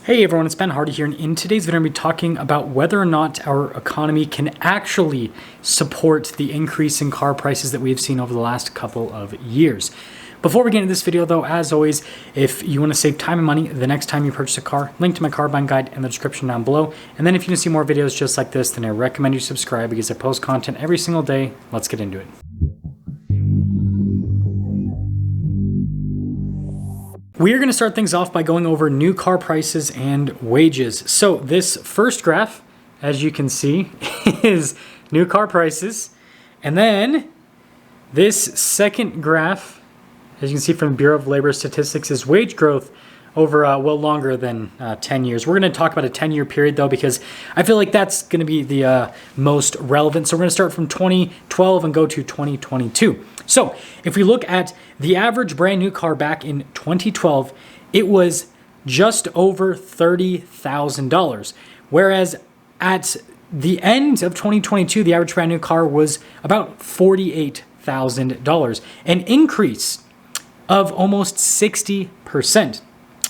Hey everyone, it's Ben Hardy here, and in today's video I'm going to be talking about whether or not our economy can actually support the increase in car prices that we've seen over the last couple of years. Before we get into this video though, as always, if you want to save time and money the next time you purchase a car, link to my car buying guide in the description down below. And then if you want to see more videos just like this, then I recommend you subscribe because I post content every single day. Let's get into it. We are going to start things off by going over new car prices and wages. So this first graph, as you can see, is new car prices. And then this second graph, as you can see from the Bureau of Labor Statistics, is wage growth over, well, longer than 10 years. We're going to talk about a 10-year period, though, because I feel like that's going to be the most relevant. So we're going to start from 2012 and go to 2022. So if we look at the average brand new car back in 2012, it was just over $30,000. Whereas at the end of 2022, the average brand new car was about $48,000, an increase of almost 60%.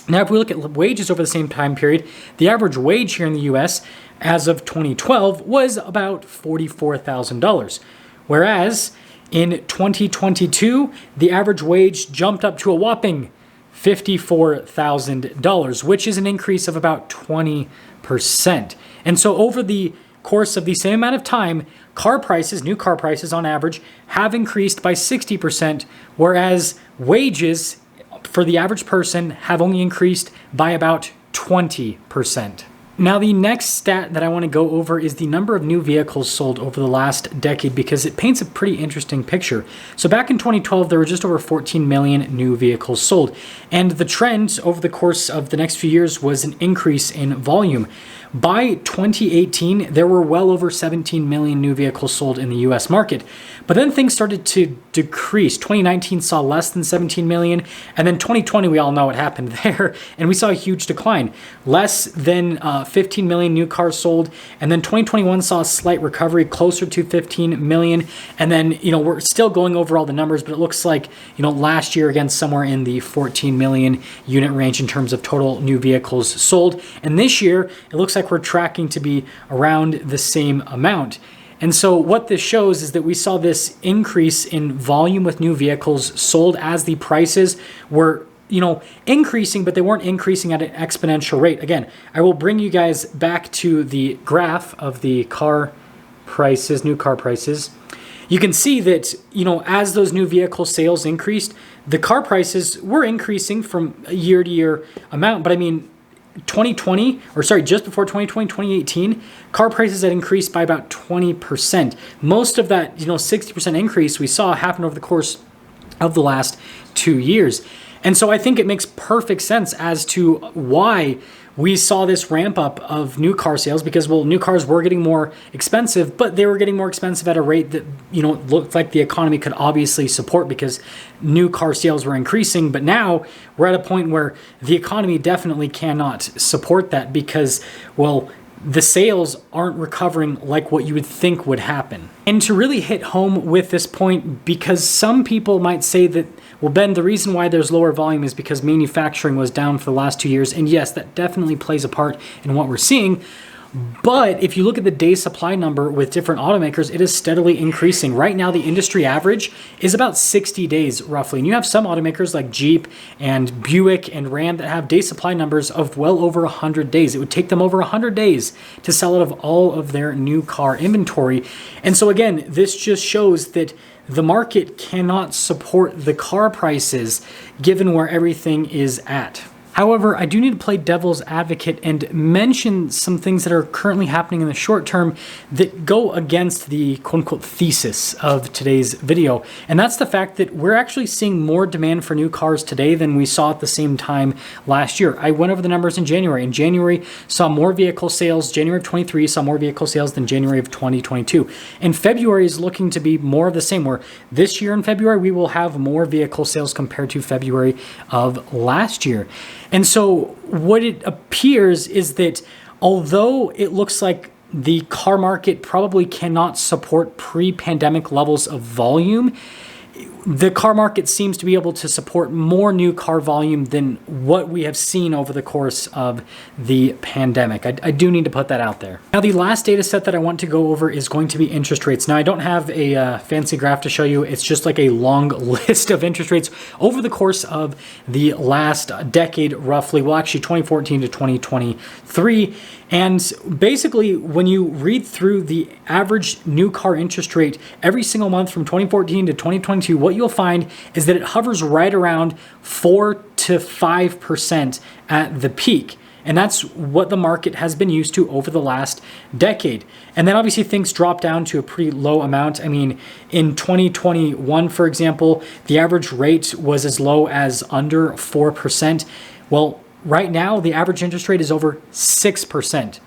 Now, if we look at wages over the same time period, the average wage here in the US as of 2012 was about $44,000. Whereas in 2022, the average wage jumped up to a whopping $54,000, which is an increase of about 20%. And so over the course of the same amount of time, car prices, new car prices on average, have increased by 60%, whereas wages for the average person have only increased by about 20%. Now, the next stat that I want to go over is the number of new vehicles sold over the last decade because it paints a pretty interesting picture. So back in 2012, there were just over 14 million new vehicles sold. And the trend over the course of the next few years was an increase in volume. By 2018, there were well over 17 million new vehicles sold in the US market. But then things started to decrease. 2019 saw less than 17 million. And then 2020, we all know what happened there. And we saw a huge decline. Less than 15 million new cars sold. And then 2021 saw a slight recovery closer to 15 million. And then, we're still going over all the numbers, but it looks like, last year, again, somewhere in the 14 million unit range in terms of total new vehicles sold. And this year, it looks like we're tracking to be around the same amount. And so what this shows is that we saw this increase in volume with new vehicles sold as the prices were increasing, but they weren't increasing at an exponential rate. Again, I will bring you guys back to the graph of the car prices, new car prices. You can see that, as those new vehicle sales increased, the car prices were increasing from a year to year amount. But I mean, just before 2020, 2018, car prices had increased by about 20%. Most of that, 60% increase we saw happen over the course of the last 2 years. And so I think it makes perfect sense as to why we saw this ramp up of new car sales because, well, new cars were getting more expensive, but they were getting more expensive at a rate that, looked like the economy could obviously support because new car sales were increasing. But now we're at a point where the economy definitely cannot support that because, well, the sales aren't recovering like what you would think would happen. And to really hit home with this point, because some people might say that, well, Ben, the reason why there's lower volume is because manufacturing was down for the last 2 years. And yes, that definitely plays a part in what we're seeing. But if you look at the day supply number with different automakers, it is steadily increasing. Right now, the industry average is about 60 days roughly. And you have some automakers like Jeep and Buick and Ram that have day supply numbers of well over 100 days. It would take them over 100 days to sell out of all of their new car inventory. And so again, this just shows that the market cannot support the car prices given where everything is at. However, I do need to play devil's advocate and mention some things that are currently happening in the short term that go against the quote-unquote thesis of today's video. And that's the fact that we're actually seeing more demand for new cars today than we saw at the same time last year. I went over the numbers in January. In January, saw more vehicle sales. January of 23 saw more vehicle sales than January of 2022. And February is looking to be more of the same, where this year in February, we will have more vehicle sales compared to February of last year. And so what it appears is that although it looks like the car market probably cannot support pre-pandemic levels of volume, the car market seems to be able to support more new car volume than what we have seen over the course of the pandemic. I do need to put that out there. Now, the last data set that I want to go over is going to be interest rates. Now, I don't have a fancy graph to show you. It's just like a long list of interest rates over the course of the last decade, roughly. Well, actually 2014 to 2023. And basically, when you read through the average new car interest rate every single month from 2014 to 2022, what you'll find is that it hovers right around 4 to 5% at the peak. And that's what the market has been used to over the last decade. And then obviously things drop down to a pretty low amount. I mean, in 2021, for example, the average rate was as low as under 4%. Well, right now, the average interest rate is over 6%.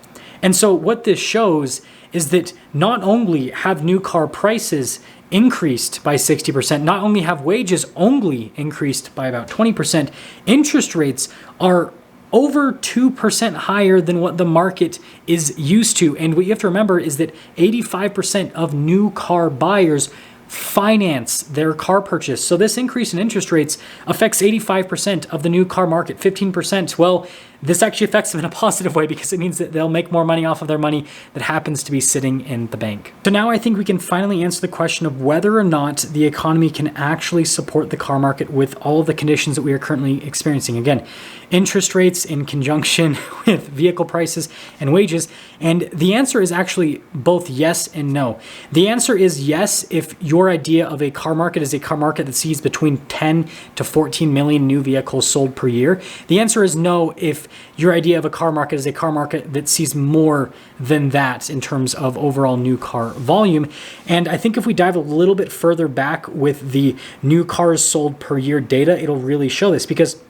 And so what this shows is that not only have new car prices increased by 60%, not only have wages only increased by about 20%, interest rates are over 2% higher than what the market is used to. And what you have to remember is that 85% of new car buyers finance their car purchase. So this increase in interest rates affects 85% of the new car market. 15%, well, this actually affects them in a positive way because it means that they'll make more money off of their money that happens to be sitting in the bank. So now I think we can finally answer the question of whether or not the economy can actually support the car market with all of the conditions that we are currently experiencing. Again, interest rates in conjunction with vehicle prices and wages. And the answer is actually both yes and no. The answer is yes if your idea of a car market is a car market that sees between 10 to 14 million new vehicles sold per year. The answer is no if your idea of a car market is a car market that sees more than that in terms of overall new car volume. And I think if we dive a little bit further back with the new cars sold per year data, it'll really show this, because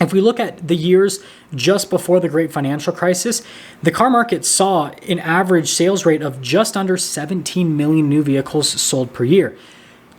if we look at the years just before the great financial crisis, the car market saw an average sales rate of just under 17 million new vehicles sold per year.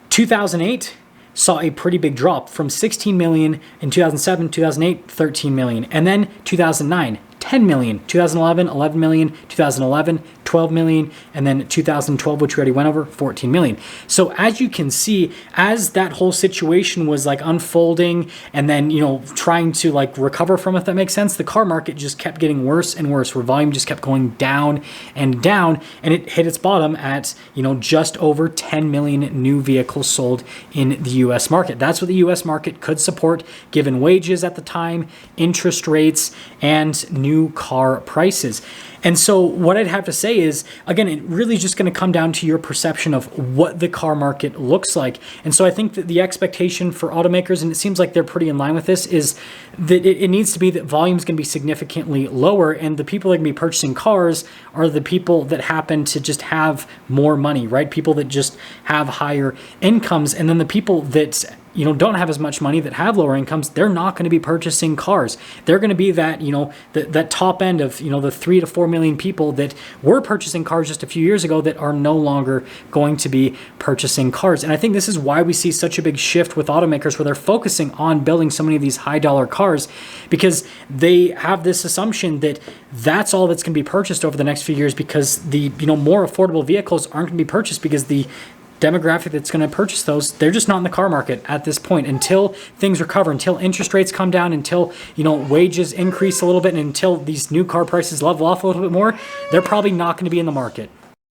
2008 saw a pretty big drop from 16 million in 2007, 2008, 13 million. And then 2009, 10 million, 2011, 11 million, 2011, 12 million, and then 2012, which we already went over, 14 million. So as you can see, as that whole situation was like unfolding and then, trying to like recover from it, if that makes sense, the car market just kept getting worse and worse, where volume just kept going down and down, and it hit its bottom at, just over 10 million new vehicles sold in the US market. That's what the US market could support given wages at the time, interest rates, and new car prices. And so what I'd have to say is, again, it really just going to come down to your perception of what the car market looks like. And so I think that the expectation for automakers, and it seems like they're pretty in line with this, is that it needs to be that volume is going to be significantly lower, and the people that are going to be purchasing cars are the people that happen to just have more money, right? People that just have higher incomes. And then the people that don't have as much money, that have lower incomes, they're not going to be purchasing cars. They're going to be that, that top end of, the 3 to 4 million people that were purchasing cars just a few years ago that are no longer going to be purchasing cars. And I think this is why we see such a big shift with automakers, where they're focusing on building so many of these high dollar cars, because they have this assumption that that's all that's going to be purchased over the next few years, because the, more affordable vehicles aren't going to be purchased, because the demographic that's going to purchase those, they're just not in the car market at this point until things recover, until interest rates come down, until wages increase a little bit, and until these new car prices level off a little bit more. They're probably not going to be in the market.